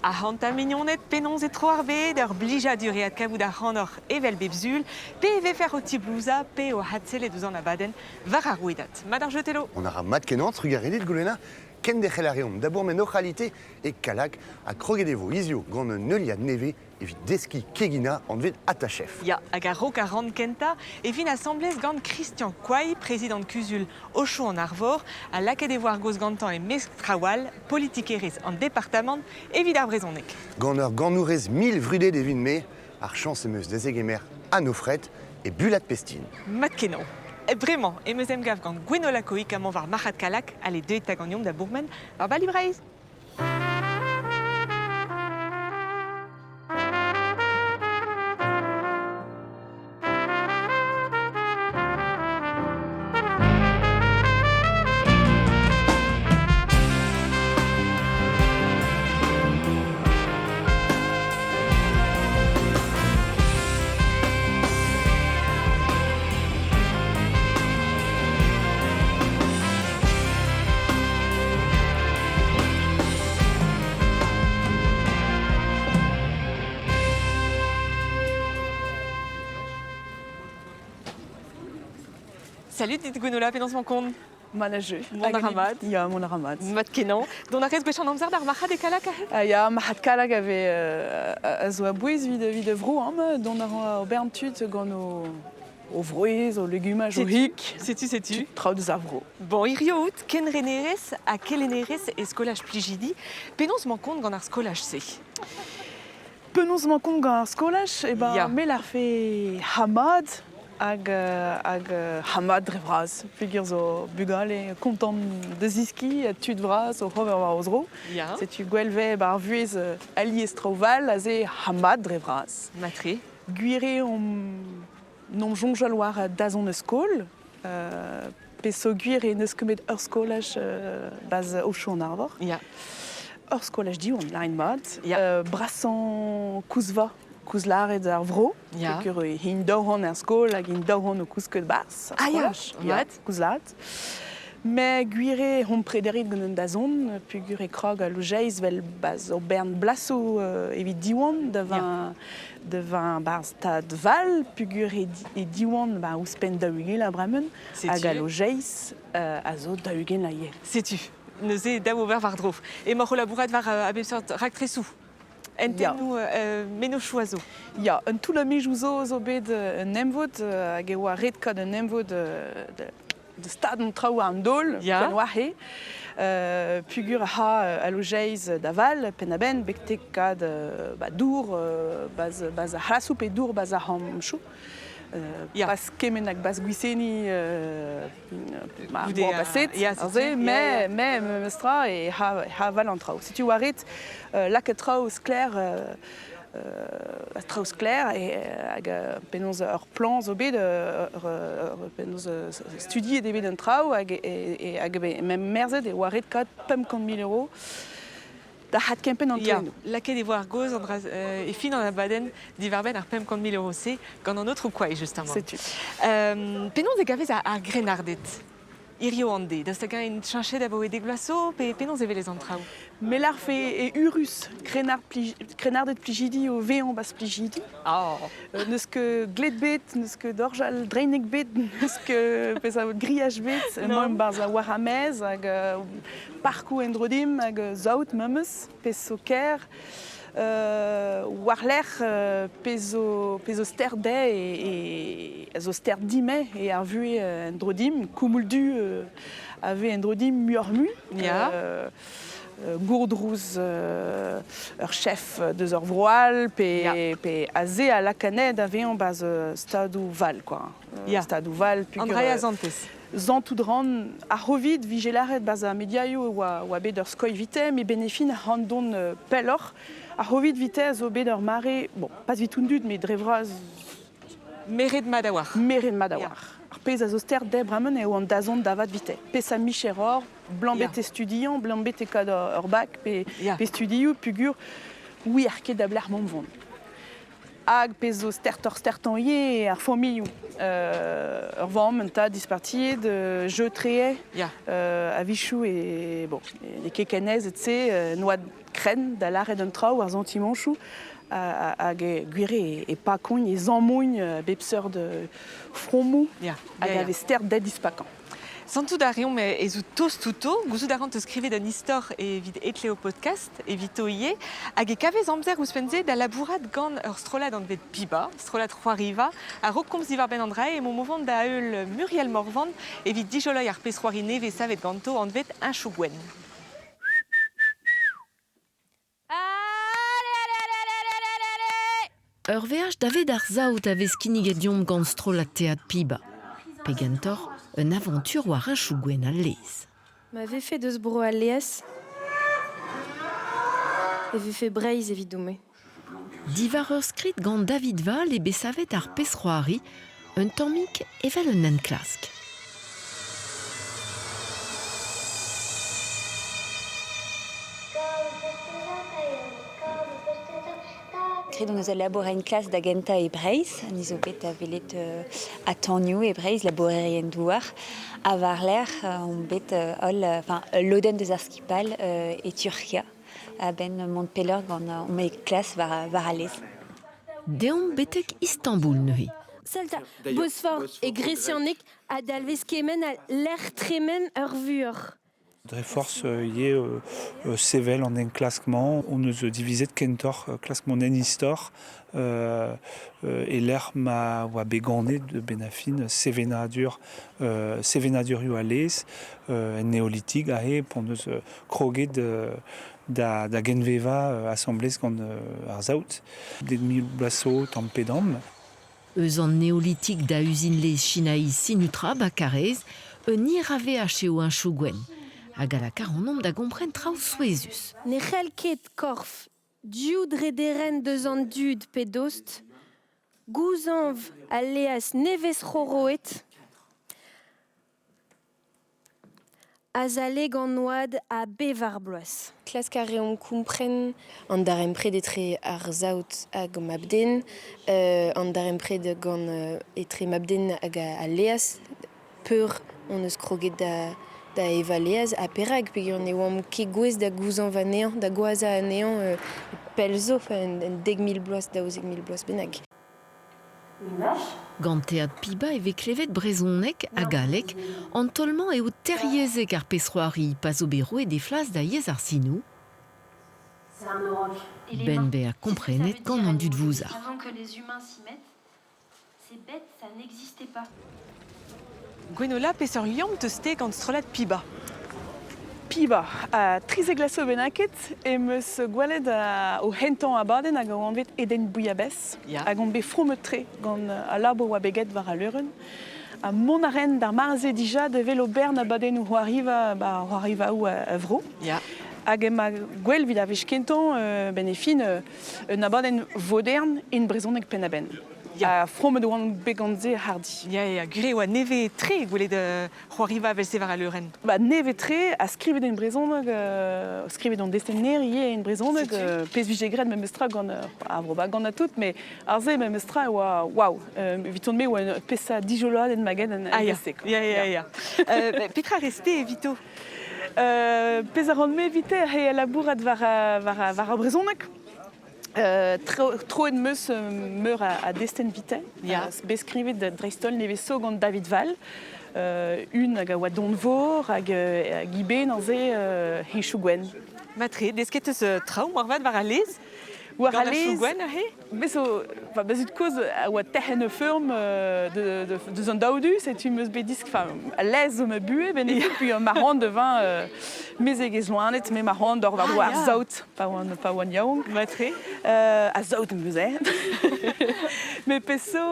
A hanta mignonnet penons et troarbet, ur blijadur et kavout a c'hanor evel bebzul, pe ve faire o tiblouza, pe o hatsel et deus an abaden, var a rouedat. Madar jetelo. On a mat kenant, trugaredet goulena, ken de c'helarium, d'abord men oc'halité et kalak a krogedevo izio gant un neuliad neve evit deski kegina an vet atachef. Ya, hag a rok a ran kenta, e vin assemblez gant Christian Kouai, président Cusul Ocho en Arvor, a laket e war goz gantan e mestrawal, politikerez an departament, evit ar brezhonek. Gant ur gannourez 1000 vrudet evit me, ar chans emeus dezegemer anofret et bulat pestin. Mat kenan. Bremañ, emeus em gav gant Gwenola Koik amant var marc'had kalak, ale deuet taganiom da bourmen, war bali breiz. Salut, dit Gwenola, penans man kont. Manajeu. Mon aramat. Ya, mon aramat. Mat kenan. Don a rez gwech an amzer d'ar marc'had e kalak ahet? Ya, marc'had kalak ave a zo a bouez vid vrou don a bern tud gant o vrouez, o legumaj, o hik. Setu. Traoù deus ar vrou. Bon, irio out, ken renerez a kelenerez e skolaj plijidi, penans man kont gant ar skolaj se. Penaos man kont gant ar skolaj, Ya. mel ar fe hamad hag hamad dre vraz. Peogwir zo bugal e kontant de ziski, tud vraz o c'hover war o zro. Ya. Setu gwelve bar vuez aliez traoval a ze hamad dre vraz. Matre. Gwire nom jonjal war dazon eus skol, pe so gwire neus kemet ur skolaj baz Ocho en Arvor. Ya. Ur skolaj di on lain mat, Ya. brasan kouzva, kouzlaret ar vro, Ya. peogwir hin daouran ar skol hag hin daouran o kouzket bars. Ah ya, mat. Kouzlaret. Me gwire hon prederit gant un dazon, peogwir e krog a lojeiz vel baz o bern blaso evit diwan devant bar stad val, peogwir e diwan ouspenn daougel a bremen, Setu. hag a lojeiz a zo daougel a ye. Setu. Neuze daou ober var drof. E mar o labourat var a bepsort rak tresou. Enten Ya. nou meno choazo. Ya, un tout la mijouzo zo bet un emvod hag e oa ret kad un emvod de stad an traoù an dol, Ya. pen oa he. Peogwir a lojeiz da val, pen a ben, bektek kad dour, baz a c'halasou pe dour baz a c'ham chou. Ya. Baz kemen hag baz gwisseni Goude boa a- baset, ya, ar setu. ze, Ya. me meustra e ha val an traoù. Setu oa ret laket traoù skler traoù skler e hag penaos ur plan zo bet penaos studiet e bet un traoù hag mem merzet e oa ret kad 50 000 € da hat kempen an Ya. toennou. Laket e vo ar goz e fin an abaden divar ben ar 50 000 € se gant an autre kouai, justement. Setu. Penons e gavez ar grenardet. Irio ande. Da sta gant en chanchet da bo e deglaso, pe penons e velez an traoù. Melar fe e urus krenardet plijidi o vean bas plijidi. Oh. Neus ke gled bet, neus ke dorjal dreinek bet, neus ke pez a griaj bet, Non. moem barz a war amez hag parkou endrodim hag zaout memes, pez so ker. War l'er pez o ster de e zo ster dime e ar vue endrodim, koumoldu ave endrodim muormu. Ya. Gourdrouz ur chef deus ur vroal, pe a ze a lakanet a vean baz stadou val, quoi. Ya. Stadou val, Andrea Zantes. zantout ran a rovid vigelaret baz a mediaio oa bet ur skoi vite, me benefin a don pellor. A rovid vite a zo bet ur mare, bon, pas vitoun dud, me drevraz Meret madawar. meren mad a war. Ar pez a zo ster deb ramen eo an dazont davat vite. Pez a micheror, blanc Ya. bet estudiant, blanc bet e kad ur bac, Ya. pe studioù, pugur, oui ar ket da bler mont vont. Hag pez zo stertan ye ar familioù. Ur vamm un ta dispartiet, jeu trehe, Ya. a vichou e, bon, e kekenez et se, noad tren da lâret un traoù ar zantimanchou hag gwire e pakouign e zammouign bepseur de fromou hag ave stert da dispakan. Santou da reom ez out tost touto, gouzout a rant eus skrivet un istor evit etle o podcast, evito ie, hag e kavez amzer ouzpenze da labourat gant ur strolad an vet Piba, strolad C'hoariva, a rok komz diwar ben an dra e mon mouvant da eul Muriel Morvan, evit dijoloi ar pezroari neve savet ganto an vet un chougwen. Ur veaj davet ar zaout a vez kinniget diomp gant strolad teat Piba. Pegentor, un aventur war un chougwen al lez. Ma vefe deus bro al lez. E vefe breiz evit doume. Diwar ur skrit gant David Val e besavet ar pezroari, un tammig evel un nen klask. Kred on eus laborer une classe da genta e Breizh, nizo bet a velet a Tanioù e Breizh laborerien douar. A war l'air, on bet loden deus ar skipal e Turkia. A ben Montpeller gant on met classe war a lez. Deomp betek Istanbul neuze. Salta, Bosphore e Grecianek a dalvez kemen a l'air tremen ur vur. Dre force ie sevel an en klaskement, on eus divizet kentor klaskement en istor, et l'air ma oa beganet de benafin sevenadur io a lez, en néolithique a he, pon eus kroget da genveva assemblez gant ar zaout, den mil blaso tampedam. Eus an néolithique da usine lez chinaï sinutra ba karez, un irave a cheo un chougwen. Hag a la kar an omp da gompren traoù souezus. Ne c'hell ket korf, dioud rederen deus an dud pe dost, gouzanv a leas nevez c'horoet, a zale gant noad a bevar bloaz. Klask a reom kompren an darem pred etre ar zaout hag mabden, an darem pred gant etre mabden hag a leas, peur on eus kroget da evaleaz a perag, pe gant e oam ket gwez da gouzan va nean, da gwaza a nean pel zo, en 10.000 bloaz, da 10.000 bloaz benag. Gant teat Piba e vez klevet brezonek a galek, an tolman eo terriezek ar pezroari pa zo bero e deflas da yez ar sinou. Ben be a komprenet gant an dud vouzar. Avant que les humains s'y mettent, ces bêtes, ça n'existait pas. Gwenola pez ur liamp eus te gant strolad Piba. Piba, a trize glaso benaket e meus gwalet o hentan abadenn hag an vet eden bouiabès, hag an be frometre gant a labo oa beget war a leuren. A mon aren d'ar marze dija de velo bern abadenn o c'hoariva ou a vro. Hag ema gwell vid a vez kenton ben e fin un abadenn vodern en brezonek pen a ben. A fromet oan begantze hardi. Gure oa neve tre gwelet C'hoariva vel se war a leuren. Neve tre a skrivet en brezonek, skrivet an destenner ie en brezonek, pez vijegred me meustra gant a vroba gant a tout, me ar ze me meustra oa waouh, viton me oa pesa dijolad en maged en vestek. Petra reste evito. Pez a rand me evite he labourat war a brezonek. Tro en meus meur a desten vite. Beskrivet da dreistol nevezo gant David Val. Un hag a oa donvor hag gibe nan ze he chougwen. Matre, desket eus traoù morvad war a lez? War a Gant a lez, chougwen a he? bezut koz a oa tehen e feurm deus an daoudus et tu meus bedisk, a lez o me bue, ben et puis un marrant devant mez egez loanet, me marrant d'or war ar zaout, pa oan yaoung. Matre. A zaout meus me peso,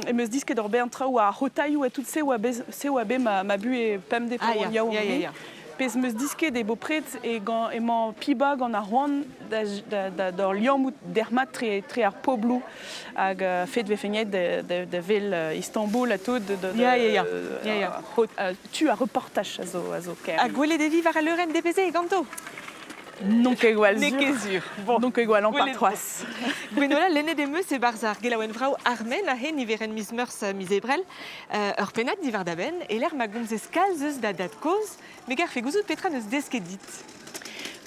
e meus disket d'or ben traoù a rotailloù a tout se oa be ma bue pemde pa oan yaoung. Pez meus disket e bo pret emañ Piba gant ar c'hoant d'or liammout dermat tre ar poblou hag fet vefenet da vel Istanbul a tout tu a reportage a zo ker. A gwelet evi war a leuren depeze e ganto? Non ket gwal Ne ket zur. Bon. Non ket gwal an par troas. Gwenola, lennet emeus e barzar gelaouenn vrao armen a he niveren miz meurs miz ebrel. Ur penat divar da ben, e l'er ma gomzez kalz eus da dat koz, me gar fe gouzout petra neus desket dit.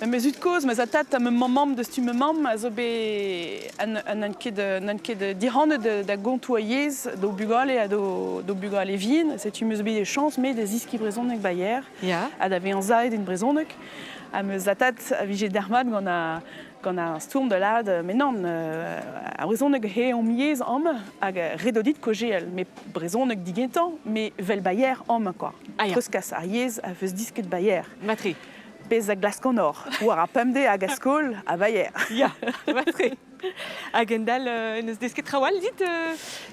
Mais ut cause, mais atat am mamam de stu mamam a zo be an ket dirhane da gontoyez do bugale a do bugale vin, c'est une be des chances mais des iski brezonek bayer. Ja. A da ve an zaid in brezonek. A meus atat a vije dermat gant a stourm de lad, mais non, a brezonek he an miez am hag redodit kogel, mais brezonek digentan, mais vel bayer am quoi. Ah, ja. Treuskas a yez a feus disket bayer. Matri. Pez a glaskonor, war a pemde a gaskol a bayer. Ja, matri. Agendal neus desket trawal dit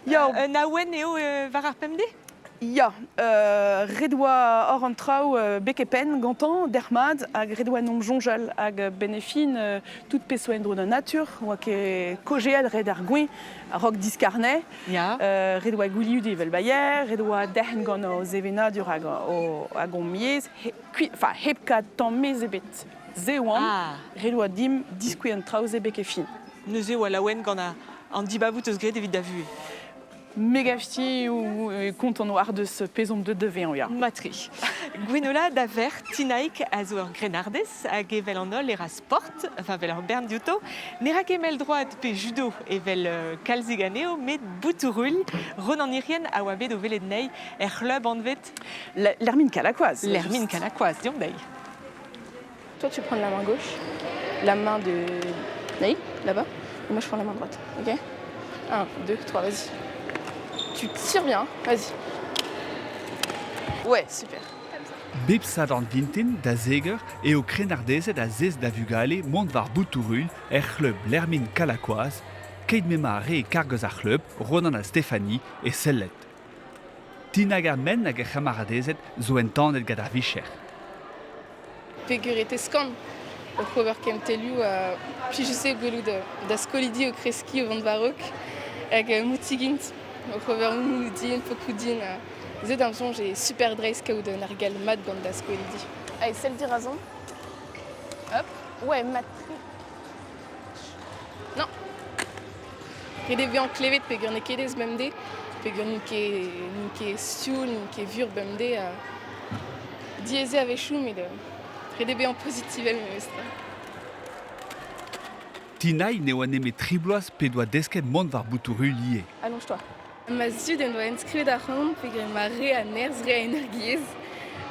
Ja. naouen eo var ar pemde? Ya, redwa hor an trao bekepen gantan, dermad, hag redwa nom jonjal hag benefin tout peso endro da natur, oa ke kogel red ar gouin, a rok diskarne, Ja. redwa gouliud evel bayer, redwa dehen gant o zevenadur hag on miez, hep kat tamm mez ebet zeouan, Ah. redwa dim diskouet an trao ze bekefin. Neuze oa laouen gant an dibavout eus gret evit da vue. Megafti ou kont an oar deus pezom de devean ya. Matri. Gwenola da ver tinaik a zo ur grenardez hag evel an ol era sport, enfin vel ur bern dioto, ne ra ket mel droad pe judo evel kalzig aneo, met boutourul, ron an irien a oa bet o velet nei club an vet L'hermine calacoise. l'hermine canakoaz, diom dei. Toi, tu prends la main gauche, la main de Naï, là-bas, et moi je prends la main droite, ok? 1, 2, 3, vas-y. Tu tires bien, vas-y. Ouais, super. Bepsad an vintin da zeger eo krenardezet a zez da vugale mont var boutourul club l'hermine calacoaz, keit mema a re e kargaz ar club, Ronan a Stéphanie e sellet. Tinag ar men hag e c'hamaradezet zo entandet gant ar vicher. Pegur scan, o c'hover kem telioù a pijuse gwelou da skolidi o kreski o vant varok, hag moutigint, o c'hover moudin, pokoudin, zed am son j'ai super dreis kaout an argal mat gant da skolidi. Allez, celle di razon. Hop, ouais, mat. Non. Rede vian klevet pegur ne kedez bemde, pegur n'ke stioul, n'ke vur bemde a dieze a vechou, mais rede vian positivel me mestra. Tinai ne oa neme tribloaz pe doa desket mont var boutourul lié. Allonge-toi. Ma zud en doa inscrivet da c'hant, pegur ma re a nerz, re a energiez,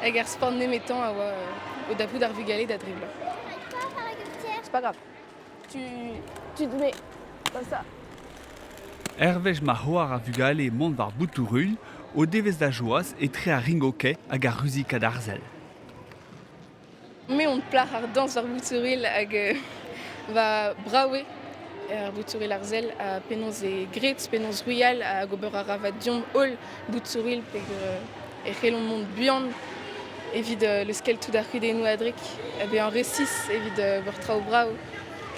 hag ar sport nemetan a oa o dapout ar vugale da dribla. C'est pas grave. Tu te mets comme ça. Hervej ma c'hoar a vugale mont var boutourul, o devez da joaz e tre a ringoke hag ar ruzika d'arzel. Me on plar ar dans var boutouril hag va braoué ar boutouril arzel a penoz e gret, penoz royal a gober a ravad diom ol boutouril pegur e c'helon mont buan evit le skel tout ar kudennou adrik a be an resis evit bor trao brao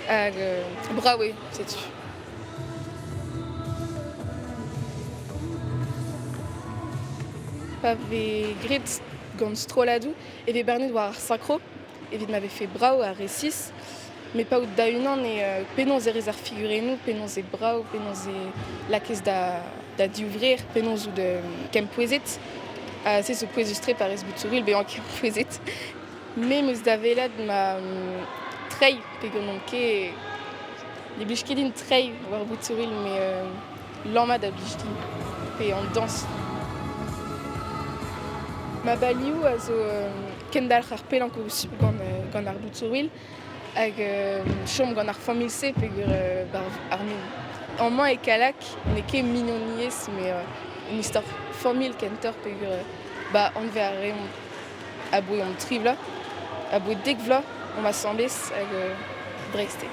hag braoué, setu. Pa ve gret gant stroladou e bernet war ar sakro evit m'ave fait brao ar resis. Mais pas out da unan e penoz e rez ar figurenou, penoz e brao, penoz e lakez da diouvrir, penoz ou de kem pouezet. Se zo pouezustre par ez boutouril bean kem pouezet. Me meus da velad ma trei pegon an ket ne blij ket din trei war boutouril, me lamma da blij din pe an dans. Ma balioù a zo kendal ar pelankourus gant ar boutouril, hag chom gant ar familse pegur ar min. An man e kalak, ne ket mignon niez, me un istor famil kentor pegur an ve a reon a boe an tri vla, a boe dek vla, on va sambez hag dreiste.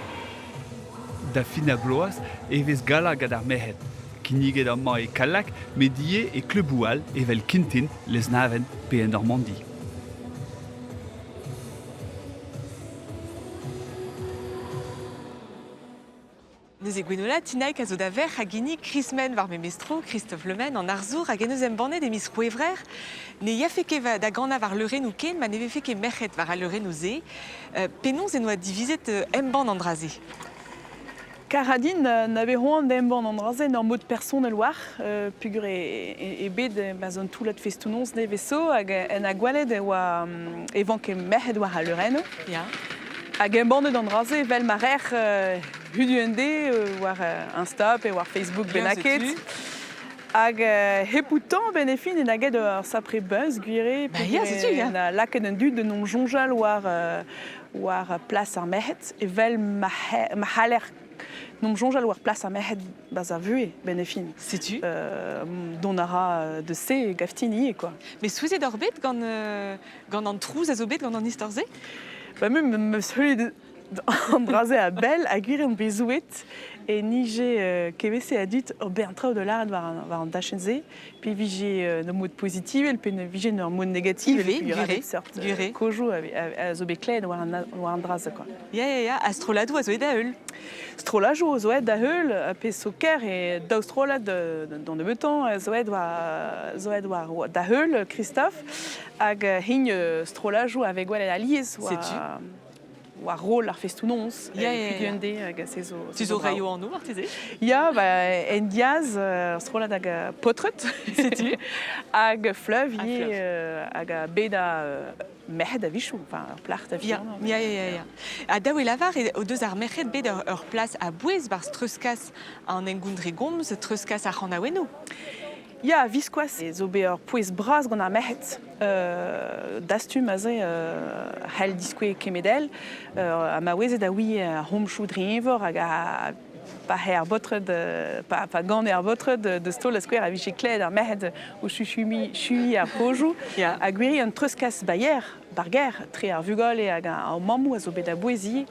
Da fin a bloaz e vez gala gant ar mehet. Kiniget an ma e kalak, me die e kleboual evel kintin les naven pe en Normandie. Neuze gwenola, tinaik a zo da ver hag gini Chrismen war me mestro, Christophe Lemen, an arzour hag eneus embannet e mis rouevrer. Ne yafe ket da gana war leurennou ken, ma ne vefe ket merc'het war a leurennou ze. Penons en oa divizet emban an draze. Karadin n'avait roan d'emban an drazen en mode personnel war, pugur e bet zon toulat festounons ne veso hag en a gwalet e oa evan ket merc'het war a leurennou. Ja. Hag bandet an raze vel ma rech UND war Insta pe war Facebook benaket. Hag hepoutan benefin en aget ur sapre buzz gwire. Bah ya, setu, ya. Na laket an dud de nom jonjal war plas ar mehet e vel ma haler nom jonjal war plas ar mehet baz a vue benefin. Setu. Don ara de se gaftini quoi. Mais souzet ur bet gant an trouz a zo bet gant an istorze? Ba me seul an braze a bel a gwire an bezouet et nije KVC a dit o be an traoù de lard war an dachenze puis vije no mod positiv el pen vije no mod negativ gure kojo a zo be kled war an draze quoi. Ya, a stroladou a zo e da heul. Strolajou a zo e da heul a pe soker e daou strolad dans de beutan a zo e war da heul Christophe hag hing strolajou avec gwell a liez war rôle ar festounons UND hag a sezo. Tu zo raio an nou arteze? Ya, en diaz strolad hag potret, setu, hag fleuv hag a beda mehed a vichou, enfin ur plart a vichou. Ya. A daou e lavar o deus ar merc'hed bet ur plas a bouez bar treuskas an engoundre gomz, treuskas ar c'han a weno. Ya, viskoaz zo be ur pouez braz gant ar mehet dastum a ze hel diskwe kemedel a ma wezet a oui a romchou drivor hag a pa her botred pa gant er botred de stol a skwer a vije kled ar mehet o chui ar pojou a gwiri an treuskas bayer barger tre ar vugol e hag a mamou a zo bet a bouezi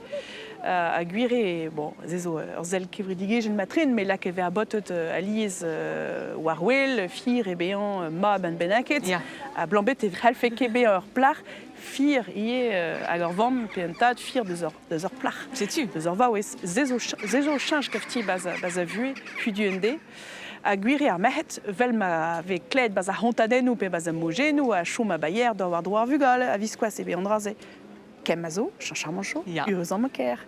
a gwire, bon, zezo ur zel kevridigej en matrin, mais là keve a botet a liez war wel, fir e bean mab an benaket, a blambet e vralfe kebe ur plar, fir ie hag ur vamm pe an tad fir deus ur plar. Setu. Deus ur vaouez, zezo chanj kafti baz a vue, hu du ND, a gwire ar mehet, vel ma ve kled baz a hontadennou pe baz a mogenou, a chom a bayer d'ar war droar vugol, a viskoaz e be an draze. Kem a zo, chanchar mancho, urez an moker.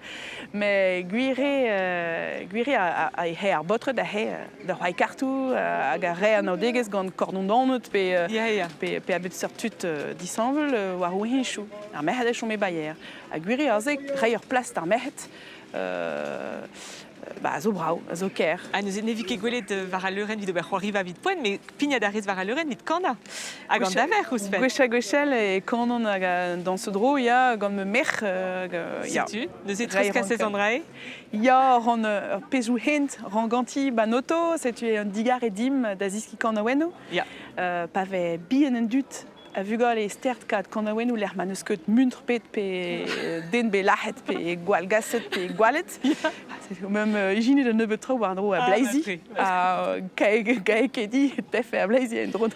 Me gwire a he ar botre da he da c'hoai kartou hag a re an aodegez gant kordon danet pe a bet seurtut disanvel war ouhenchou. Ar mehet a chom e bayer. A gwire a ze re ur plas d'ar mehet a zo brao, a zo ker. A neus ne vike gwelet war a leuren vid ober c'hoariva vid poen, mais pignat a rez war a leuren vid kanda. Hag an daver ouz fet. Gwechel e kanon dans ce dro, ya gant me merch. Setu, neus e treuskas an drae? Ya, ran pezhou hent, ran ganti noto, setu e an digar e dim da ziski kan a weno. Ya. Pa ve bien en dut a vugol e stert kad kan a weno l'er ma neus ket muntr pet pe den be lahet pe gwal gaset pe gwalet. Même igine de nebeut tro war dro a blaizi. A gaek e di tef a blaizi en dro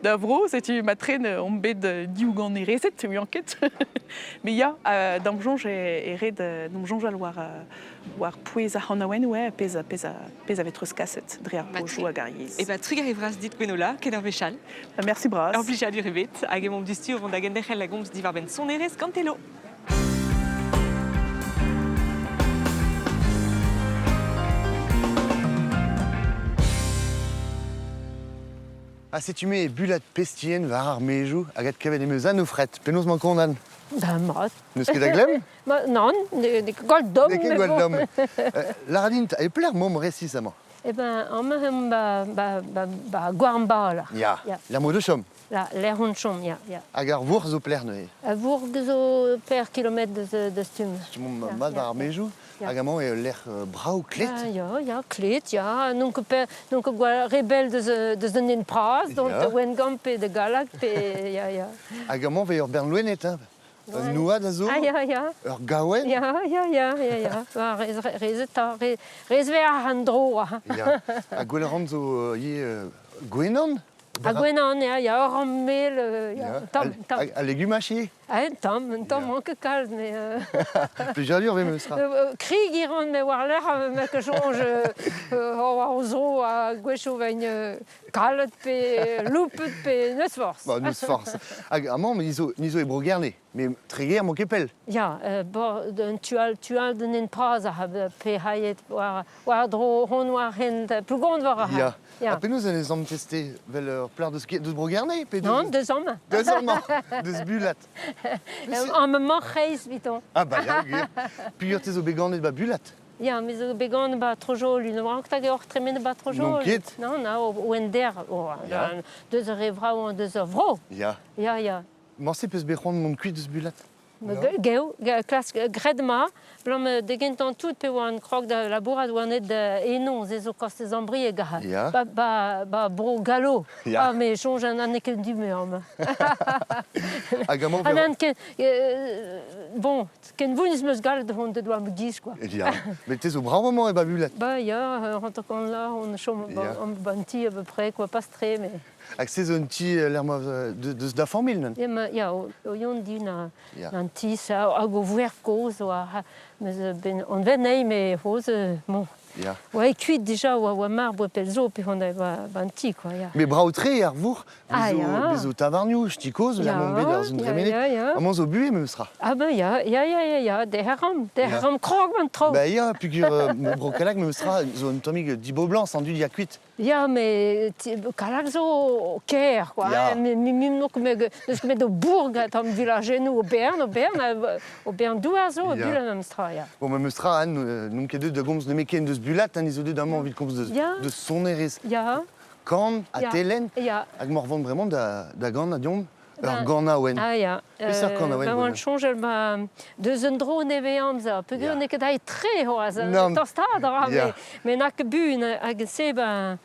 da vro, setu matren on bet diou gant e rezet, ou anket. Me ya, dam jonj e red dam jonj al war pouez a c'han a wen pez a vetrus kaset dre ar pojou hag ar yez. E ba trigar e vras dit gwenola, ket ar vechal. Merci bras. Ur plija du rebet, hag e mom dustur vont da gendechel la gomz divar ben son erez kantelo. A setume e bulat pestien war ar mejou hag at kavet emeus an ofret. Penaos man kondan? Da mat. Neus ket a glem? Non, ne gwal dom. Ne ket gwal dom. Laradint, a e pler mom resis amañ? Eh ben, an mehem ba gwarm ba la. Ya, l'er mo de chom. La, l'er hon chom, ya. Hag ar vour zo pler neuze. A vourg zo per kilomet de stum. Stumom mat war ar mejou hag amañ e l'er brao klet. Ya, klet, ya. Nonk gwal rebel deus un en praz, donc wen gant pe de galak, pe, ya. Hag amañ ve ur bernlouennet, un nouad a zo, Ya. ur gawen. Ya. Rez ver an dro. Ya, a gwell ran zo gwenan? A gwenan, ya, ur an mel, tam. A legumachier? Tam manke kalz, me... Plejadur ve meus ra. Krig iran me war l'er me ke jonj war zo a gwechou vein kalet pe loupet pe neus forz. Ba, neus forz. Hag amañ, nizo e bro gerne, me treger mo kepel. Ya, tual den en praz pe haiet war dro hon war hent plugond war a ha. Ya. A penaos en ezan teste vel ur plar deus bro gerne? Non, deus am. Deus amañ, deus bulat. Am moment reis viton. Ah bah, ja, puis ur tezo beganet ba bulat. Ja, mais zo began ba trojol, une rank tag ur tremen ba trojol. Non ket. Non, na o ender, Ja. deus ur evra ou deus ur vro. Ja. Ja. Morse peus bec'hoant mont kuit eus bulat. Geo, klas gred ma, blam degentan tout pe oa an krog da labourat oa net enon, zezo kost ez ambri e gaha. Ja. Ba bro galo. Ja. Ah, mais jonge an ket du meurm. Hag amañ An an ken, bon, ken vouniz meus gal de hon de doa me giz, quoi. Ja. Mais tezo bravañ e ba bulat. Bah, ja, rentre là, on chom Ja. bon ti à peu près, quoi, pas très, mais... Hag se zo un ti l'er ma deus da familh nan. Ja, o yon di na Ja. un ti, sa, a go vwer koz, ben, on ven ei, mais hoz, bon... Ja. Ouais, cuit déjà, ou mar, boa pelzo, puis on a un ti, quoi, ja. Me braotre ar vour, Ah, ja. bezo tavarnioù, stikoz, la mon bet ar zun tremenet. Ja. Amañ zo bue me eus ra. Ah, ben, ja, de herram krog, man tro. Bah ya, pugur me brokalak me eus ra zo un tomig dibo blanc, sans du dia kuit. Ja, mais kalak zo ker, quoi. Ja. Mim nok neus met o bourg tam vilagennou o Bern douar zo, Ja. bula même stra, ja. Bon, me eus ra, n'on ket de gomz ne meken deus bulat, izo deud amañ vid komz Ja. de sonerez. Ja, Kan, a Ja. telen, ja. hag morvant bremañ da gant a diom, Ben, ur gant a oen. Ah, ja. Peus ar gant a oen, Ben, voilà. on change, deus un dro neve amza. Pegur Ja. ne ket ai tre hoaz, Non. tostad, Ja. mais nak bun, hag se, ben...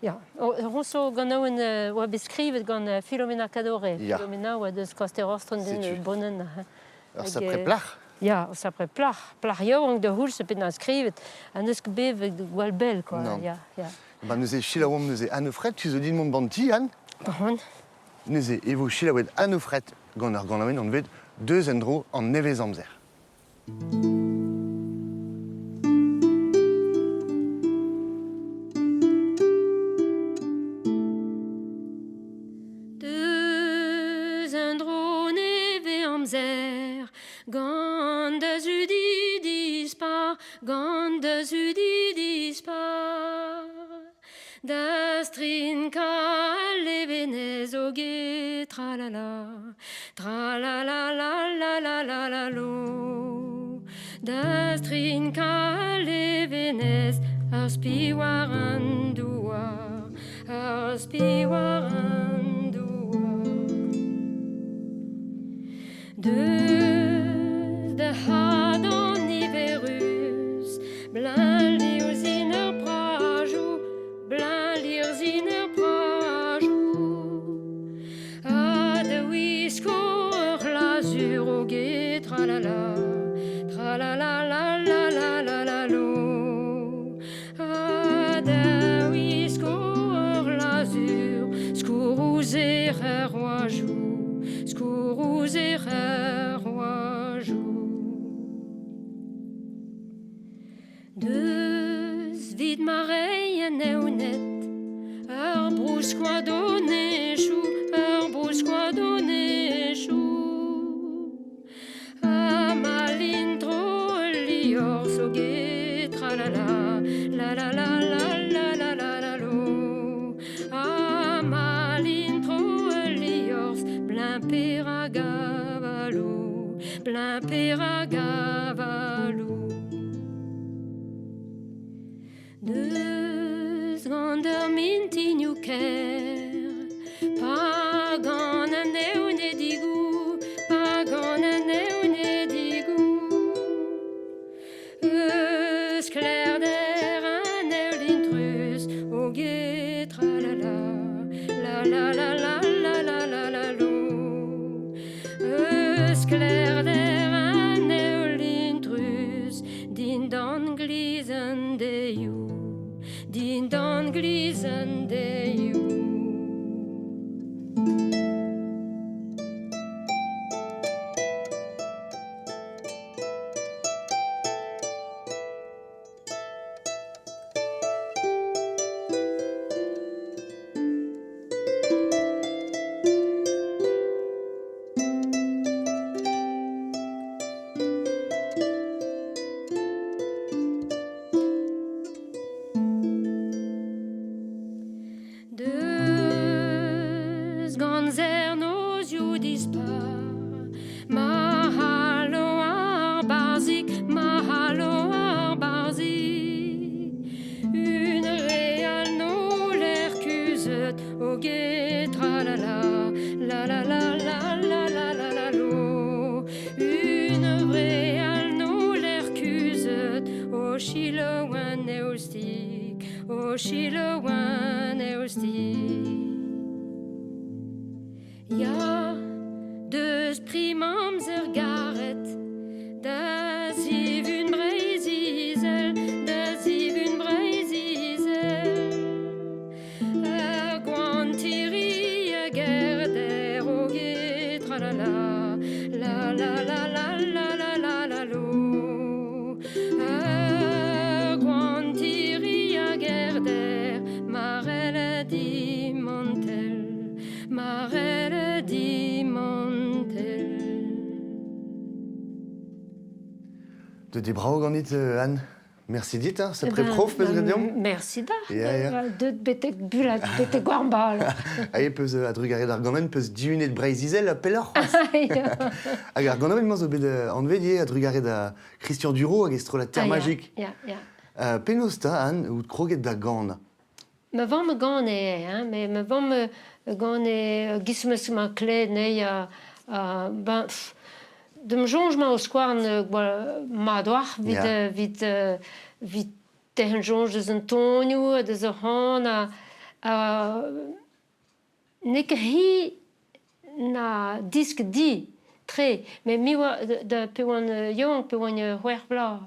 Ja, ronso gant aouen oa beskrivet gant Philomena Cadore. Ja. Philomena oa deus koster ostron Setu. den bonnen. Ur sa Hag, preplach. Ja, ça après plar yaouank de houl se pet na skrivet, an eus ket bev de gwal bel, quoi. Non. Ja. Ba neuze chilaouam neuze anefret, tu zo din mont banti, Anne. Bon, Neuze evo chilaouet anefret gant ar gant a oen an vet deus en dro an nevez amzer. deus un dro neve amzer, gant da zudi dispar, gant da zudi dispar. Da strin ka levenez o ge tra-la-la, tra-la-la-la-la-la-la-la-lo. Da strin ka levenez ar spiwar an douar, ar spiwar an douar. Deus da had an niverus, blan liur zin ur prajou, blan liur zin ur prajou. A da wisko ur lazur o ge tra-la-la, tra-la-la-la-la-la-la-lo. A da wisko ur lazur, skourouzer ur roajou, skourouzer ur roajou. Deus vid marei an eonet, ur brouskoa donechou, ur brouskoa donechou. A malin tro lior so ge tra-la-la, la-la-la-la-la-la-la-la-lo. A malin tro lior blin per a gavalo, blin per a gavalo. Deus gant ur mintignoù ker, pa gant an eone digou, pa gant an eone digou. Eus kler der an eolintrus o ge tra-la-la, la-la-la-la-la-la-la-la-lo. Eus kler der an eolintrus din dan glizen deioù, din dan glizen deioù. Deus gant zer nozioù dispar, o chiloan eustik, o chiloan eustik. Ja, deus primams garet, da ziv un breizizel, da ziv un breizizel. Guantiri a gerder o get, tralala, la la la la la la la la lo. Guantiri a gerder, marelle di montel, marelle di montel. De die bravo ganit, Anne. Merci dit, hein, c'est pré-prof, peus gadiom. Merci da. Ja. Deut betek bulat, betek gwarbal. Aie peus a drugaret ar ganen peus diunet breizizel a pelor. Hag ar ganen emañ zo bet anvedie a drugaret a Christian Duro hag estro la terre magique. Ja. Penaos ta, Anne, out kroget da gant. Me vamm me gane, hein, mais me vamm me gane gismes ma kled ne ben dem jonge ma o skouarn ma doar vid tegen jonge deus Antonio deus han nek hi na disk di tre, mais mi oa da pe oan yonk, pe oan c'hwer bla,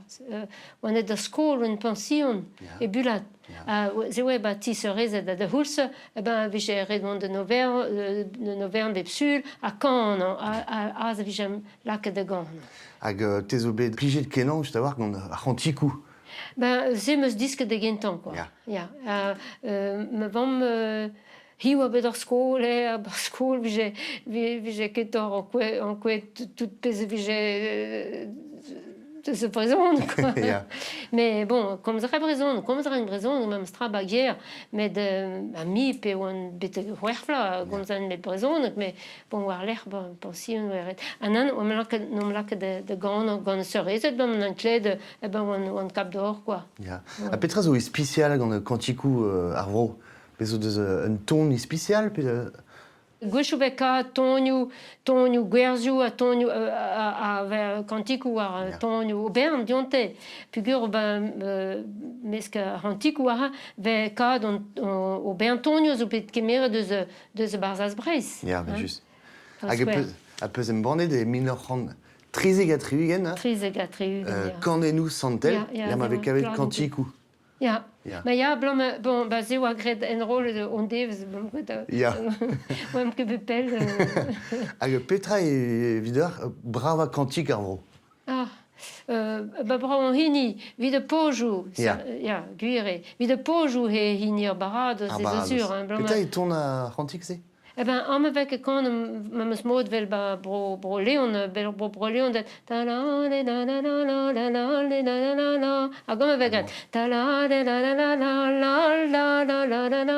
oan e da skol, oan pension, e bulat. Ze oe ba ti se rezet da houlse, e ben vije redon de novern bep sul, a kan, a za vijem lak de gant. Hag te zo bet plijet kenan, just a war gant ar c'hantikou. Ben, ze meus disk de gentan, quoi. Ja. Me vamm... Hiu a bet ar skol, bar skol, vije ket an kouet tout pez vije se brezon, quoi. Mais bon, komz a brezon, komz a brezon, même stra bagier, mais a mi pe oan bet c'hwerfla, komz a met brezon, mais bon, war l'er, pension, weret. Anan, oam lak de gant seurezet, ben an kled, oan kap d'or, quoi. A petra zo e spesial gant kantikou ar vro. Pezo deus un ton spécial Gwechou beka tonioù gwerzioù a tonioù a kantikou ar tonioù o bern dionte. Pugur mesk kantikou a ve kad o bern tonioù zo pet kemere deus barzaz breiz. Ja, ben just. Hag a peus em bandet e 1930 a triugen, ha? 30 a triugen, Kandenou santel, ya ma ve kavet kantikou. Ja, ma ja, blamme, bon, ba zeo a gred en rol on devez, oam ket bepel. Hag petra e vidar brava kantik ar vro. Ba brava an hini, vid pojou, gwire, vid pojou he hini ar barados, ez eus ur. Petra e ton a kantik se? Eh ben, am vek e kan ma meus mod vel ba bro leon, bro leon da ta la le la la la la la la le la la la la. A gom vek ta la le la la la la la la la la la la la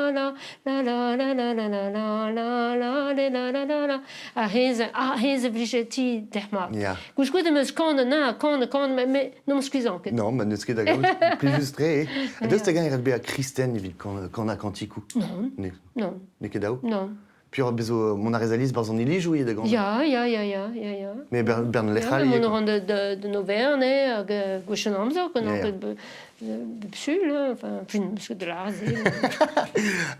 la la la la la la la la le la la la la. A hez vijeti derma. Gouch goude meus kan me nom skuizan ket. Non, ma neus ket a gaout, pli just tre. Deus ta gant e ret be a Kristen evit kan a kantikou. Non. Ne ket daou? Non. Puis bezo mon arezaliz barzh an ilij ouie da gant. Ja. Mais bern lec'hal mon ran de novern hag gwechon amzer kon an ket bepsul, enfin, plus de la razel.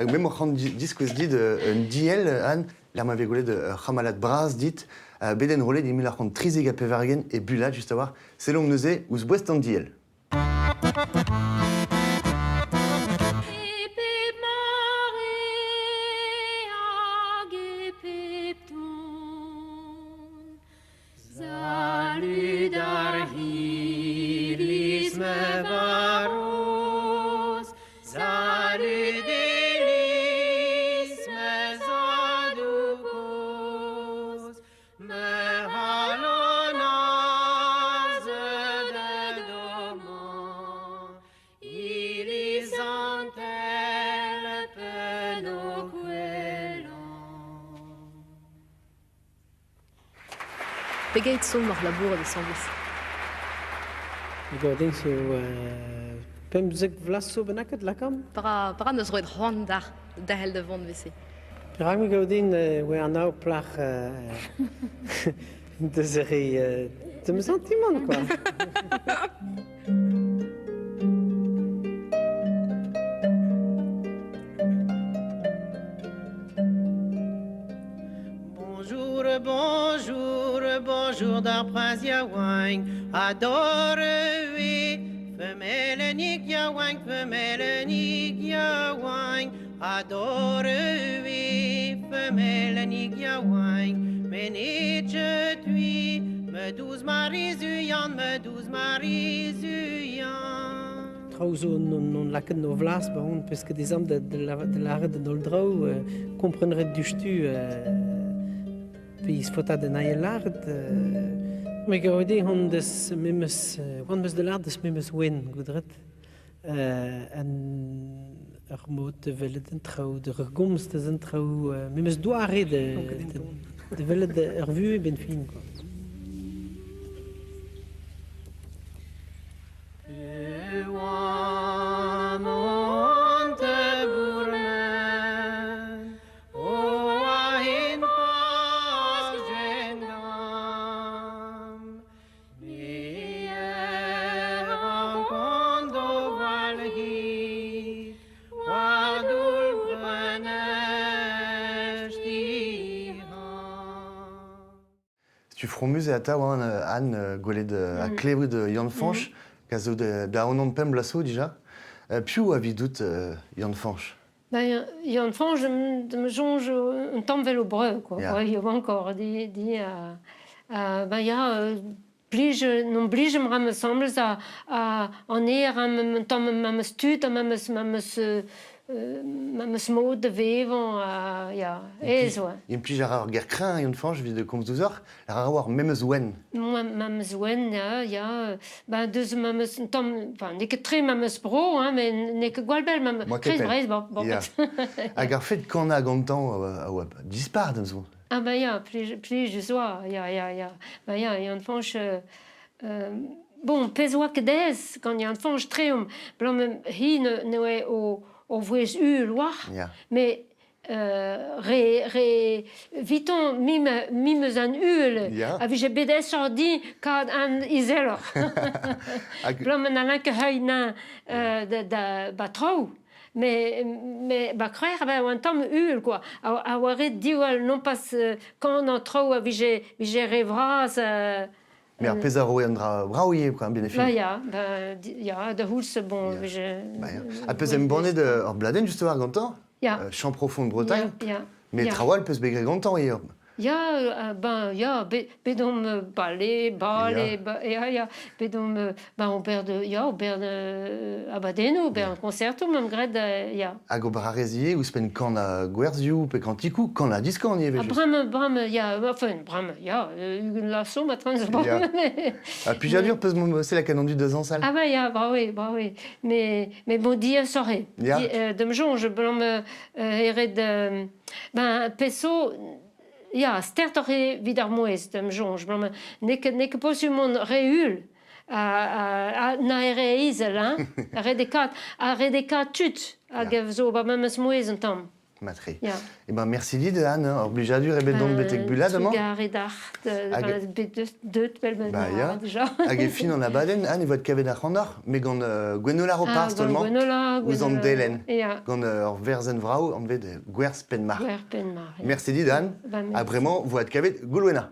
Hag mem oc'h an diskouez dit un diel, Anne, l'ar ma vegolet de c'hamalat braz dit, beden rolet di mil ar kont trizeg a pevargen e bulat just a war, selom neuze ouz bouest an diel. Pegeit son mar labour de Sambes. Gaudin so pemzek vlasso benaket lakam? Para neus roet c'hoant da hel de vont vese. Pirag mi gaudin we an nao plach de zere de me sentiment, quoi. jour d'arpraz yaouang, adore-we. Femelenik yaouang, adore-we. Femelenik yaouang, menitje tui, me douze marizuyan, Trouwens, non lakken no vlas baon, parce que des hommes de l'arrêt de Doldrau comprennent du stu, puis il faut de naïe l'art. Mais gaude hon des mimes, hon mes de l'art des mimes win, goedret. En moet de willen den trouw, de regomst zijn trouw, mimes doare de willen de revue ben fin. Tu fromuse à ta Anne Goled à Cléru de Jan Fanch, caso de Aonon Pem Blasso déjà. Piou a vidout Jan Fanch. Ben, Jan Fanch, je me jonge un temps vélo breu, quoi. Ja. Ouais, il y a encore ben, ja, non blige me semble ça en er un temps me stut, me smot de vivant, ja, eso. Il me plige à guerre craint Jan Fanch vid de comme 12 heures, la rare même zwen. Moi, me zwen, ja, ben deux me temps, enfin, n'est que très me bro, hein, mais n'est que gwalbel me très vrai, bon. A gar fait qu'on a gantan dispar dans zone. Ah ben ja, plus je sois, ja. Ben ja, Jan Fanch, bon, pesoa que des, quand Jan Fanch treum, blom hi ne est au voies loir, mais viton mimes an avec j'ai bédé sordi quand an iseller. Blom an ala que hayna de batrou. Mais croire un temps quoi avoir dit non pas quand on trop avec j'ai rêvera mais à pesaro andra braouye quoi bien effet. Ja, de hulse bon à pesem bonnet de Bladen justement gantan. Champ profond de Bretagne. Mais trawal peut se begrer gantan hier. Ja, bedom ballet, ja, bedom ober de abadeno, ober concerto, même grade, ja. Ago bararesier ou spen quand la guerziou, pe cantikou, quand la discan y avait. Bram, ja, enfin, Bram, ja, lasso, maintenant, c'est bon. Puis j'ai dur, c'est la canon du 2 ans, sale. Ah bah, ja, bah oui. Mais bon, dia soirée. De me jonge, blom, de, peso, ja, stertere vidar moez dem jonge. Nek posumon reul na ere izel, hein? A redekat tut, hag zo ba memes moez un tam. Matri. Eh ben merci dit Anne, obligadur et bedon betek bula demain. Sugar et d'art, deux belles déjà. Hag fin en abaden, Anne et votre cavet d'archandar, mais gant gwenola repart seulement. Vous en delen. Gant verzen vrao, en ved gwers penmar. Merci dit Anne. À vraiment vous êtes cavet goulwena.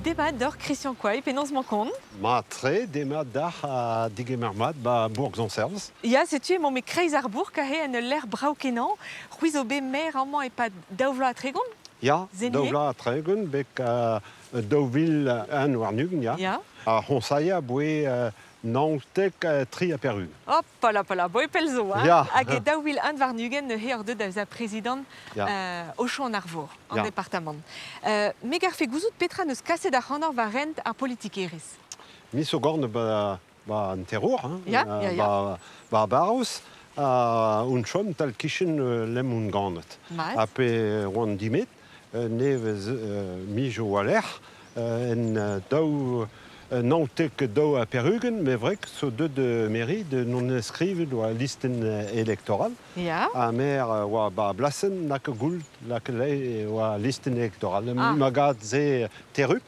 Débat d'or Christian Quay, pénonce mancon. Matre, débat d'ar digemermad, Bourg-en-Serves. Ja, c'est-tu, mon mes kreis arbour, kahé, en l'air braukenan, ruizobe mer, amant et pas d'auvla à trégon? Ja, d'auvla à trégon, bec d'auvil an warnugn, ja. Honsaya, boué, nantek tri à Peru. Hop, pala, boy pelzo, hein. Ja. Hag d'auvil an warnugn, ne heer de da président Auchon en Arvour, en département. Megar fait gouzout Petra neus kaset da c'hanor va rent ar politikeris. Mis o gorn an terrour, hein. Ja. Baros, un chom tal kichen lem un ganet. Ape oan dimet, nevez mij o aler, en daou nantek daou a Perugen, mais vrai que so de mairie de non inscrive do a listen électoral. Ja. A mer oa blasen nak goul lak lei oa listen électoral. Magad ze terrup.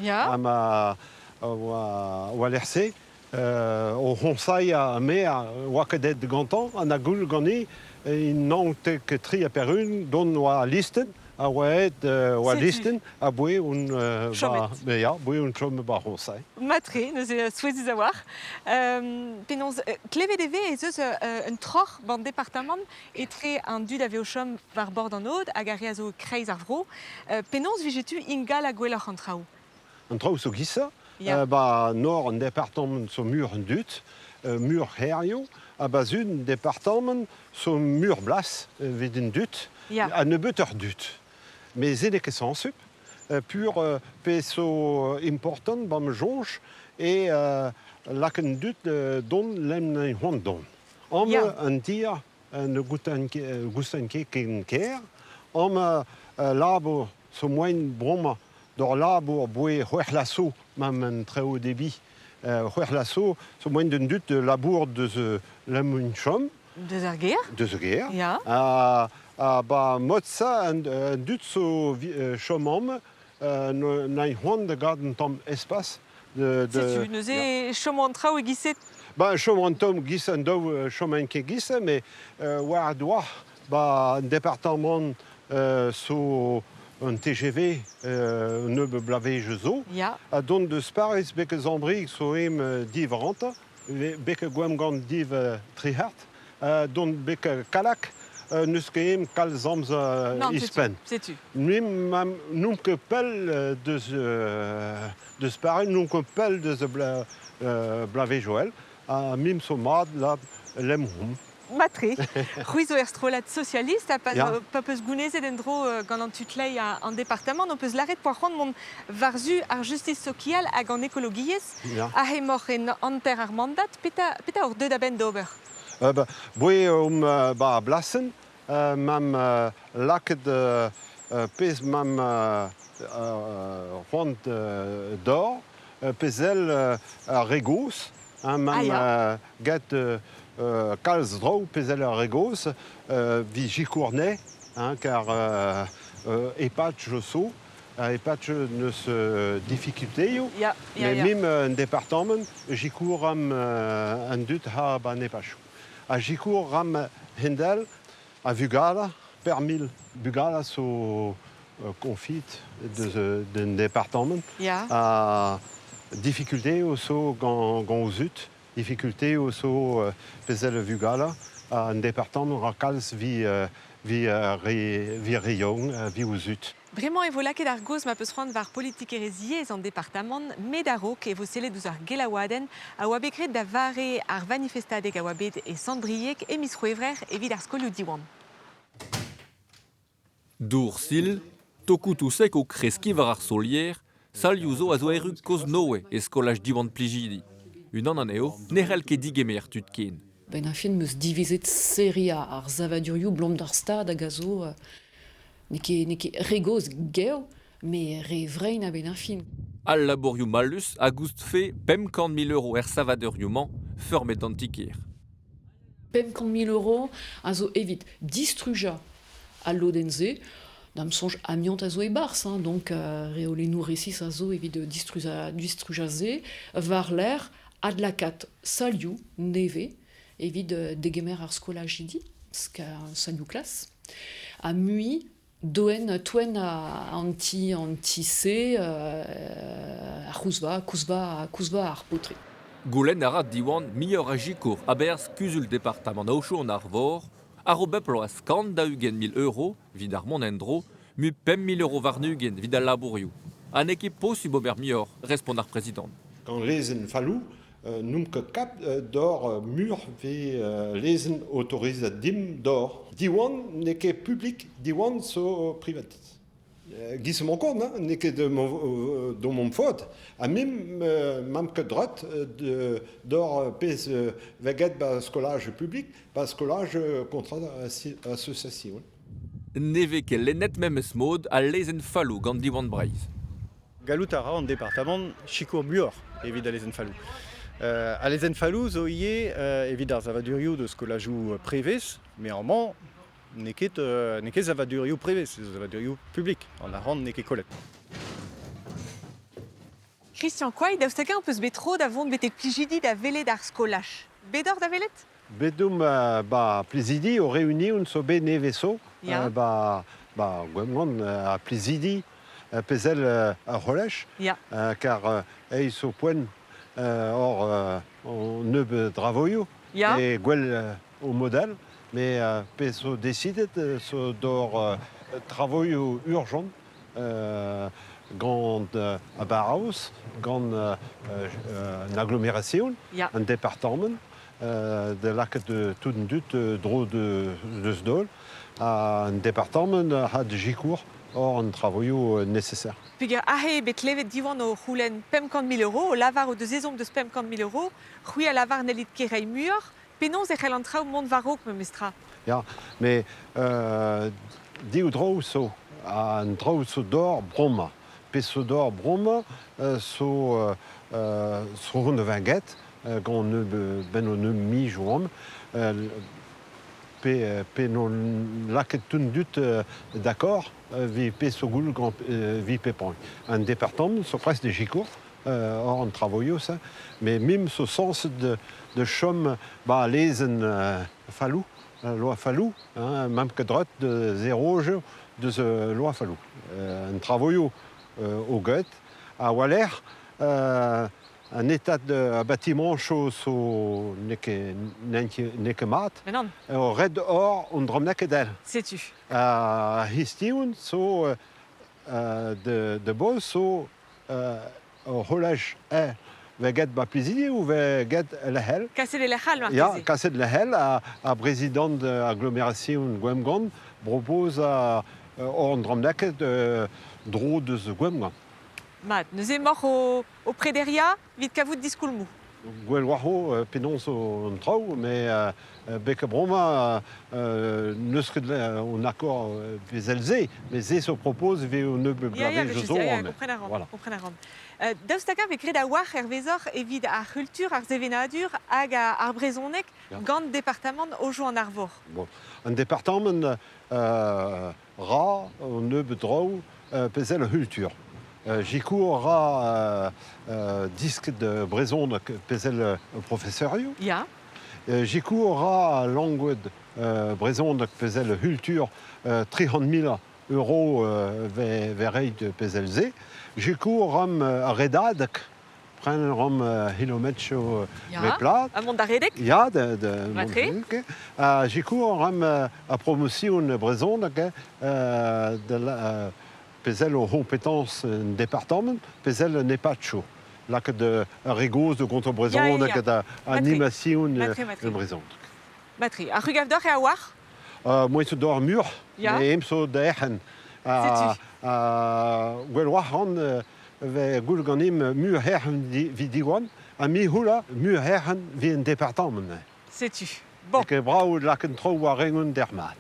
Ja. Ama oa lerse O honsai a me a wakadet gantan, an a goul gani, non te que tri a perun, don oa listen, a oaet oa listen, a boe un boe un chom ba honsai. Matre, nous souhaitons savoir. Penons, klevedeve ez eus un troc'h ban département etre an dud ave o chom var bord an od, hag a re a zo kreiz ar vro. Penons vijetu ingal a gwelloc'h an traoù? An traoù so gisa, Ja. nor an département so mur an dut, mur herio, a un département so mur blas vid un dut, Ja. a ne beut ur dut. Mais zede ket san sup, pur pe so important bam jonj, et lak un dut don lem ne hon don. Am Ja. an dir ne gustan ken ker, am labo so moin broma dor labour boe c'hwech lasso mam un très haut débit. C'hwech lasso so moin d'un dut de labour de lem un chom. Deus ar ger? Deus a ger. Ja. Ba motsa un dut so chomam na c'hoant da gard un tamm espas. Setu, neuze chom an traoù e giset? Ba chom an tamm gis an daou chom en ket gisa, mais war doar un département so un TGV neub blavege zo. Ja. A don deus parez beke zambrig so div ranta, beke gwem gant div trihart, don beke kalak neus ket kal zamz ispen. Setu. Noum ke pel deus parez, noum ke pel deus blavege oel, a mim so mad la lem hom. Matre, c'houizo er strolat socialiste, Ja. pa peus gounezet en dro gant an tutlei an departement, on peus laret poa c'hoant mont varzu ar justice sociale hag an ekologiez, Ja. a hemoc'h en anter ar mandat, peta ur deud a ben d'ober. Boe blasen, mam laket pez mam c'hoant d'or, pezel a regos, mam get kalz drou pezel a regos, vi jikournez, car epatch so, epatch neus difficulteio, Ja, ja, mais ja. mim un département, jikour ram un dut ha ba nepachou. A jikour ram hendel a vugala, per mil bugala so confit d'un département. Ja. A difficulté so gant zut, difficulté so pezel vugala, a un département a kalz vi riong, vi o zut. Bremañ e vo laket ar goz ma peus c'hoant var politikerez yez an departement, met a rok e vo sellet ouz ar gelaouadenn a oa bekret da vare ar manifestadeg a oa bet e sandbriek e mis c'hwevrer evit ar skolioù diwan. Dour sil, tokoutousek o kreski war ar solier, salioù a zo errug koz noe e skolaj diwan plijidi. Unan an eo, nerel ket digeme er tutken. Ben a fin meus divizet seria ar zavadurioù blom d'ar stad hag a zo neke regoz geo, me re vrein a ben a fin. Al laborioù malus a goust fe 50 000 € savadurioù-mañ feurmet an tiker. 50 000 € a zo evit distruja a lodenze, dam sonj amiant a zo e bars, donc reolennoù resis a zo evit distruja ze, var l'air adlakat salioù neve, evit degemer ar skolajidi, ska salioù klas, a mui toen a anti-se ar kouzva ar potri. Goulenn a rat diwan mior a jikour a berz kuzul departement aochou an arvor, ar o beplo a skant da ugen 1000 €, vid ar mont endro, mu 5 000 € varnugen vid al labourioù. An eke posib ober mior, respond ar prezident. Quand lezen falou, noum ket kap d'or mur ve lezen autorizat dim d'or. Diwan ne ket publik, diwan so privat. Gis mon kont, ne ket do mon fod. A mim mam ket drot d'or pez veget ba skolaj publik, ba skolaj kontrat association. Neve ket lennet memes mod a lezen falou gant diwan breiz. Galout a ra an departement chikour buor, evit a lezen falou. A lezen falou zo ie evit ar zavadurioù de skolajou prevez, mais en man ne ket zavadurioù prevez, zavadurioù publik, an a ran ne ket kollet. Christian Quay, daoustaka on peut se betro d'avant betek plijidi da velet ar skolach. Bedor da velet? Bedum plezidi o reuni un so be neveso. Ya. Gwemgon a plezidi pezel a rolech. Ya. Car eis o poen or on neub dravoio. Ya. Et gwell au modèle. Mais peso décidet so d'or travail urgent. Grande Bauhaus, grande une agglomération, ja. Un département, de lac de tout dro de Sdol, un département a de Gicourt, or un travail nécessaire. Puis ahe betlevet divan o roulen 50 000 €, o lavar o de zezomp de 50 000 €, rouy a lavar nelit kerei mur, penons e c'helantra o mont varok me mestra. Ja, mais diou dro so, un dro so d'or broma. Peso d'or broma, so de vinguet, quand on ben on mi jouam, pe non laket tun dut d'accord, vi peso goul grand vi pepon. Un département, so presque de Gicourt, or en travaillot ça, mais même ce sens de chom, lesen falou, loi falou, même que droite de 0 jeu de ce loi falou. Un travaillot au Goethe, à Waller, un état de bâtiment chaud au Nekemat, au Red Or, on dromnakedel. Sais-tu? À Histiun, so de Beau, so au Rolage est. Veget Baplizidi ou veget Lehel? Casser les lehal, Marquesi. Ja, Casser Lehel, à président de l'agglomération Gwemgon, propose à Orndromnek de Dro de Gwemgon. Mat, nous est mort au Préderia, vite qu'à vous de discoulmou. Gwelwaho, penons au trou, mais Beke Broma, ne serait en accord avec Zelzé, mais Zé se propose, ve ne peut graver je zone. Voilà. Daoustaka ve kred a war vezor evit ar culture, ar zevenadur, hag ar brezonek, gant département ojo en Arvor. Bon, un département ra, ne bedrou, pezel culture. Gicourt ra disque de Brezon pezel professeur. Ja. Gicourt ra langue Brezon pezel culture 300 000 € verrei de pezel Z. Gicourt ram redad prend ram kilomètre plat. A mont da redek? Ja, de Gicourt ram a promotion Brezon de pezel aux compétences département, pezel n'est pas chaud. Là que de rigos de contre Brezon, d'animation de Brezon. Matri, a rugavdor et a war? Moi, je dors mur, mais je suis derrière. Gwelwahan, ve gulganim mur herren vidiwan, a mi hula mur herren vi un département. Sais-tu? Bon. Que bravo de la contrôle ou rengun dermat.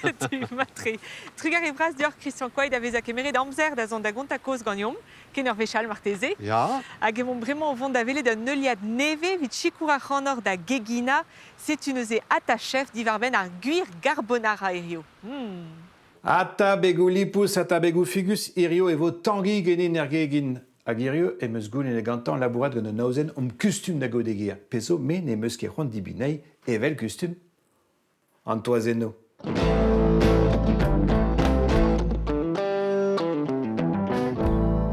Sais-tu, Matri? Trugar et bras dior Christian Quay d'avez akemere d'amzer da zondagont a cause gagnum, kenor vechal marteze. Ja. Agemon vraiment au vent d'avele d'un neuliad neve vit chikoura ranor da gegina, c'est une ze atachef divarben ar guir garbonara erio. Ata begu lipus, ata begu figus, irio evo tangi genin ergegin. Agirio e meus goul elegantan labourat gant un nauzen custum da godegia. Peso me ne meus ket c'hoant dibinei evel custum. Antoazeno.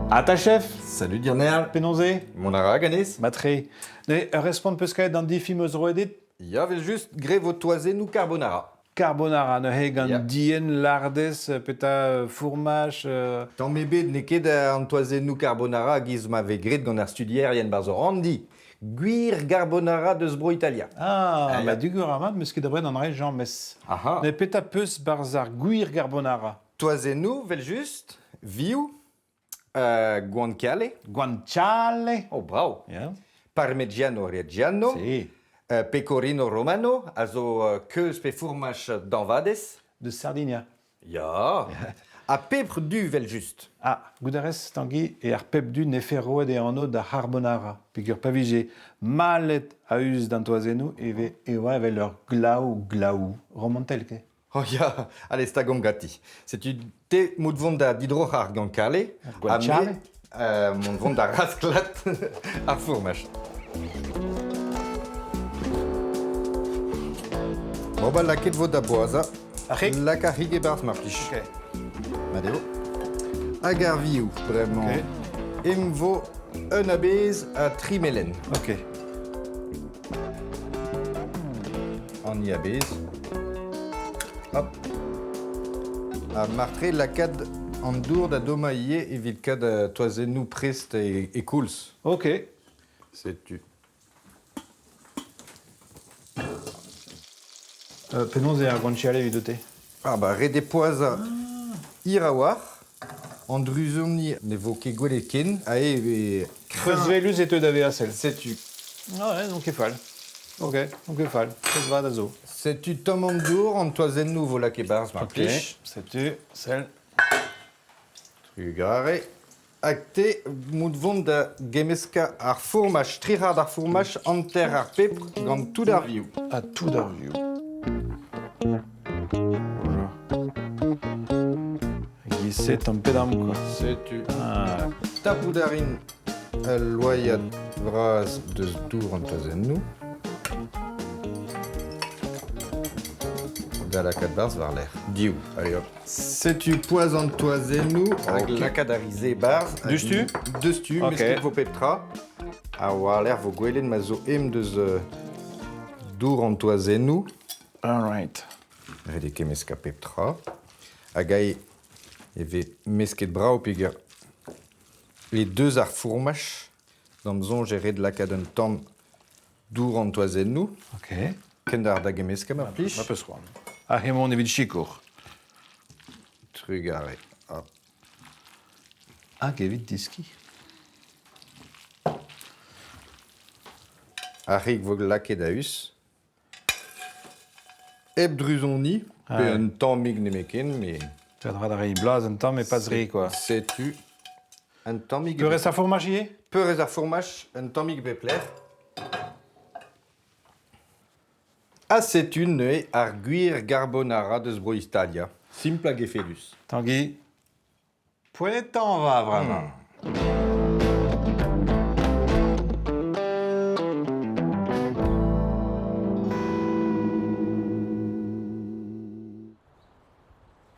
Ata chef. Salut Dirner. Penonze. Mon ara ganes. Matre. Ne respond peus kaet d'an difi meus roedet? Ya vel just grevo toazenou carbonara. Carbonara, ne he gant dien lardez, peta fourmach... Tant mebet ne ket an toazenou carbonara giz ma ve gret gant ar studier yen barzo randi. Guir carbonara deus bro italia. Ma dugur amad meus ket abred an rejan mes. Ne peta peus barz ar guir carbonara. Toazenou vel just, viou, guanciale. Guanciale. Oh, bravo. Yeah. Parmigiano Reggiano. Si. Pecorino Romano, also keus pe fourmach d'anvades. De Sardinia. Ja. A pepr du vel just. Goudarez tangi e ar pep du ne fe roet e anno da carbonara. Pigur pa vije malet a us d'an toazenou e oa vel ur glaou. Romantelke. Oh ya, allez, stagom gati. C'est tu te moudvon da didro ar gancale. Guanciale. mon vond da rasklat ar fourmach. Bon bah laket vo da boaza. Lak ar hige barz mar plij. Ok. Madeo. Hag ar viou, bremañ. Em vo un abez a trimelen. Ok. An i abez. Hop. A martre lakad an dour da doma ie evit kad toazennoù prest e kouls. Ok. Setu. Penons ar gwanchiale evidote. Ah bah re de poaza ir a war. An druzomni ne vo ket gwelet ken. A e... Kreuz velus et eud ave asel. Setu. Ah ouais, donc e fall. Ok, donc e fall. Kreuz va da zo. Setu tom an dour an toazennoù vo lak e barz mar plij. Setu, sel. Trugare. Akte, mout vont da gemeska ar fourmach, trihard ar fourmach, anter ar pepr gant tout ar viou. A tout ar viou. Giset an pedam, quoi. Setu. Ah. Tapou darin loyat vraz deus dour an toazennoù. Da lakad barz war l'air. Diou, allez hop. Setu poaz an toazennoù, hag lakad ar ize barz. Deus tu? Deus tu, Ok. mesket vo peptra. A war l'air vo gwelet ma zo em deus dour an toazennoù. All right. Rede ket meska peptra. Hag ae evet mesket brao peger les deux ar fourmach. Damzon j'ai red lakad un tamm dour an toazennoù. Ok. Kendar da gemeska mar plij. Ma peus c'hoant. A hemon evit chikour. Trugare. Hop. Hag evit diski. Arrik vo laket a us. Eb druzon ni, pe un tammig nemeken, mais... Tu as droit d'arriver blaz un tamm, mais pas zri, quoi. Setu. Un tammig... Peurez ar fourmach ie? Peurez ar fourmach, un tammig bepler. A setu neue ar gwir carbonara deus bro Italia. Simple hag efedus. Tanguy. Poinet de temps va, vraiment.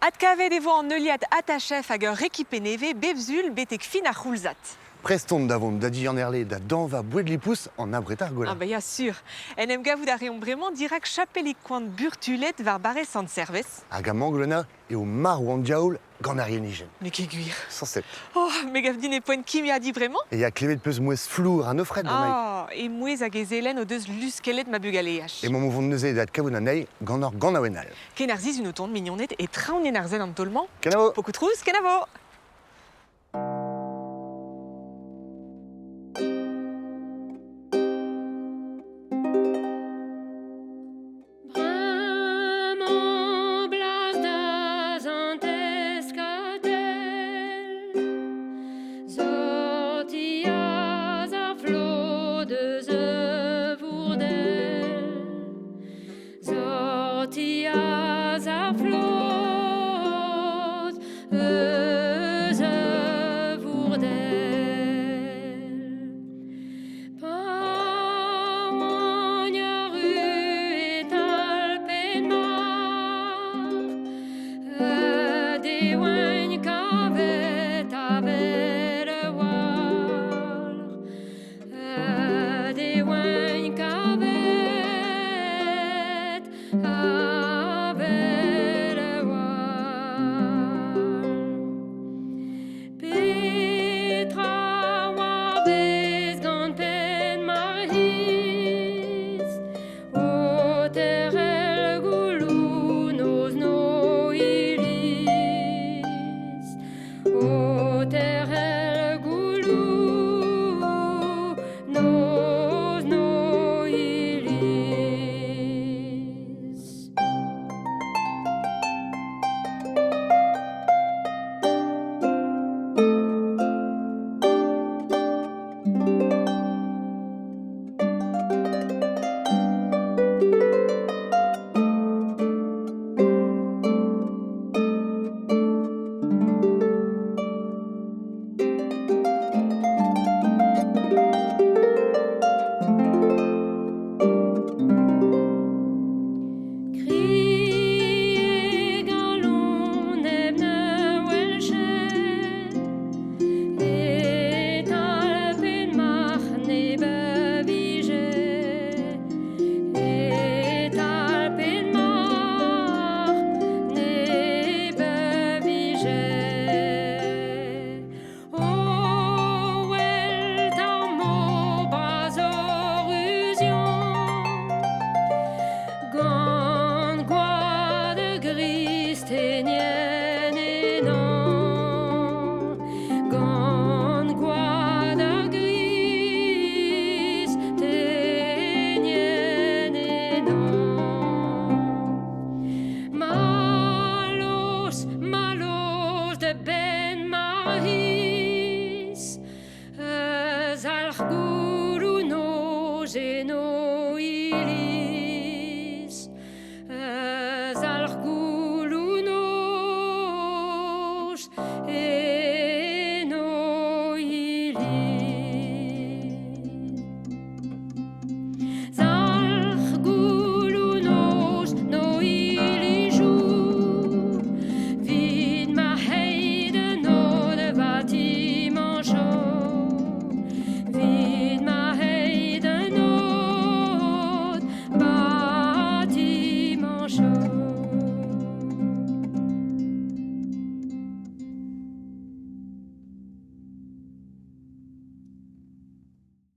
Adkavet evo an neuliad atachef hag ur rekipé neve bebzul betek fin ar c'houlzat. Preston davon da di an erle da danva boued-lipous an abretar gola. Ah bah ya sûr. En em gavout a reont bremañ dirak chapelik koant burtulet var bare sant servez. Hag a manglona eo mar ou an diaoul gant ar ienijen. Me ket gwir. Sans set. Oh, me gav din e poent kimia di bremañ? E ya klevet peus mouez flour an ofred da naik. Ah, e mouez hag e zelen o deus luskelet ma bugaleach. E mon vont neuze dat kavoun an ei gant ar gant awenal. Ken ar ziz un oton mignonnet e traounien ar zen an tolman. Kenavo. Pokout trouz, kenavo. Bremañ blaz da zanteskatel, zotiaz ar flo deus vourdel, zotiaz ar flo deus vourdel. Paouan ya ru et alpen mar, deouañ kavet avel war, deouañ kavet avel war. Petra war bez gant pen mar his, o terrel goulou noz no ilis, o